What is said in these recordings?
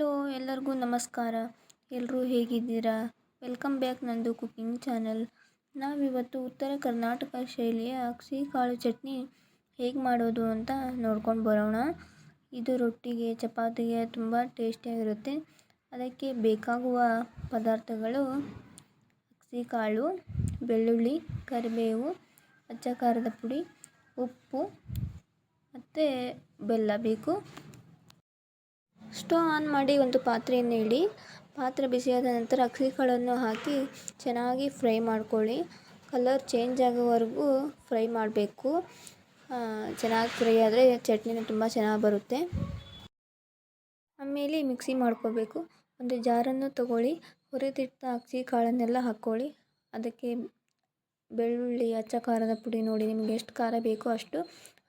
Hello ಎಲ್ಲರಿಗೂ ನಮಸ್ಕಾರ. ಎಲ್ಲರೂ ಹೇಗಿದ್ದೀರಾ? ವೆಲ್ಕಮ್ ಬ್ಯಾಕ್ ನಂದು ಕುಕಿಂಗ್ ಚಾನಲ್. ನಾವಿವತ್ತು ಉತ್ತರ ಕರ್ನಾಟಕ ಶೈಲಿಯ ಅಗಸೆ ಕಾಳು ಚಟ್ನಿ ಹೇಗೆ ಮಾಡೋದು ಅಂತ ನೋಡ್ಕೊಂಡು ಬರೋಣ. ಇದು ರೊಟ್ಟಿಗೆ ಚಪಾತಿಗೆ ತುಂಬ ಟೇಸ್ಟಿಯಾಗಿರುತ್ತೆ. ಅದಕ್ಕೆ ಬೇಕಾಗುವ ಪದಾರ್ಥಗಳು ಅಗಸೆ ಕಾಳು, ಬೆಳ್ಳುಳ್ಳಿ, ಕರಿಬೇವು, ಅಚ್ಚ ಖಾರದ ಪುಡಿ, ಉಪ್ಪು ಮತ್ತು ಬೆಲ್ಲ ಬೇಕು. ಸ್ಟವ್ ಆನ್ ಮಾಡಿ ಒಂದು ಪಾತ್ರೆಯನ್ನು ಇಡಿ. ಪಾತ್ರೆ ಬಿಸಿಯಾದ ನಂತರ ಅಗಸೆ ಕಾಳನ್ನು ಹಾಕಿ ಚೆನ್ನಾಗಿ ಫ್ರೈ ಮಾಡ್ಕೊಳ್ಳಿ. ಕಲರ್ ಚೇಂಜ್ ಆಗೋವರೆಗೂ ಫ್ರೈ ಮಾಡಬೇಕು. ಚೆನ್ನಾಗಿ ಫ್ರೈ ಆದರೆ ಚಟ್ನಿನ ತುಂಬ ಚೆನ್ನಾಗಿ ಬರುತ್ತೆ. ಆಮೇಲೆ ಮಿಕ್ಸಿ ಮಾಡ್ಕೋಬೇಕು. ಒಂದು ಜಾರನ್ನು ತಗೊಳ್ಳಿ. ಹುರಿದಿಟ್ಟ ಅಗಸೆ ಕಾಳನ್ನೆಲ್ಲ ಹಾಕ್ಕೊಳ್ಳಿ. ಅದಕ್ಕೆ ಬೆಳ್ಳುಳ್ಳಿ, ಅಚ್ಚ ಖಾರದ ಪುಡಿ, ನೋಡಿ ನಿಮಗೆ ಎಷ್ಟು ಖಾರ ಬೇಕೋ ಅಷ್ಟು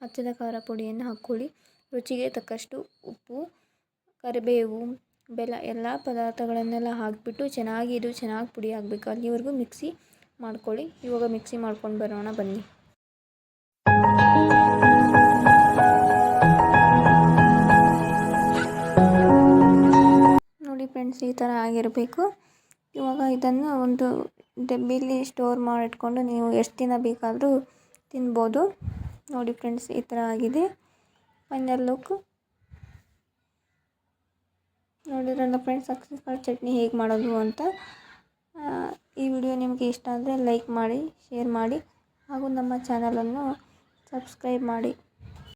ಅಚ್ಚದ ಖಾರ ಪುಡಿಯನ್ನು ಹಾಕ್ಕೊಳ್ಳಿ. ರುಚಿಗೆ ತಕ್ಕಷ್ಟು ಉಪ್ಪು, ಕರಿಬೇವು, ಬೆಲ್ಲ ಎಲ್ಲ ಪದಾರ್ಥಗಳನ್ನೆಲ್ಲ ಹಾಕಿಬಿಟ್ಟು ಚೆನ್ನಾಗಿ ಪುಡಿ ಆಗಬೇಕು. ಅಲ್ಲಿವರೆಗೂ ಮಿಕ್ಸಿ ಮಾಡ್ಕೊಳ್ಳಿ. ಇವಾಗ ಮಿಕ್ಸಿ ಮಾಡ್ಕೊಂಡು ಬರೋಣ ಬನ್ನಿ. ನೋಡಿ ಫ್ರೆಂಡ್ಸ್, ಈ ಥರ ಆಗಿರಬೇಕು. ಇವಾಗ ಇದನ್ನು ಒಂದು ಡಬ್ಬಿಲಿ ಸ್ಟೋರ್ ಮಾಡಿಟ್ಕೊಂಡು ನೀವು ಎಷ್ಟು ದಿನ ಬೇಕಾದರೂ ತಿನ್ಬೋದು. ನೋಡಿ ಫ್ರೆಂಡ್ಸ್, ಈ ಥರ ಆಗಿದೆ ಫೈನಲ್ ಲುಕ್. ನೋಡಿದ್ರಲ್ಲ ಫ್ರೆಂಡ್ಸ್, ಅಗಸೆ ಕಾಳು ಚಟ್ನಿ ಹೇಗೆ ಮಾಡೋದು ಅಂತ. ಈ ವಿಡಿಯೋ ನಿಮಗೆ ಇಷ್ಟ ಆದರೆ ಲೈಕ್ ಮಾಡಿ, ಶೇರ್ ಮಾಡಿ ಹಾಗೂ ನಮ್ಮ ಚಾನಲನ್ನು ಸಬ್ಸ್ಕ್ರೈಬ್ ಮಾಡಿ.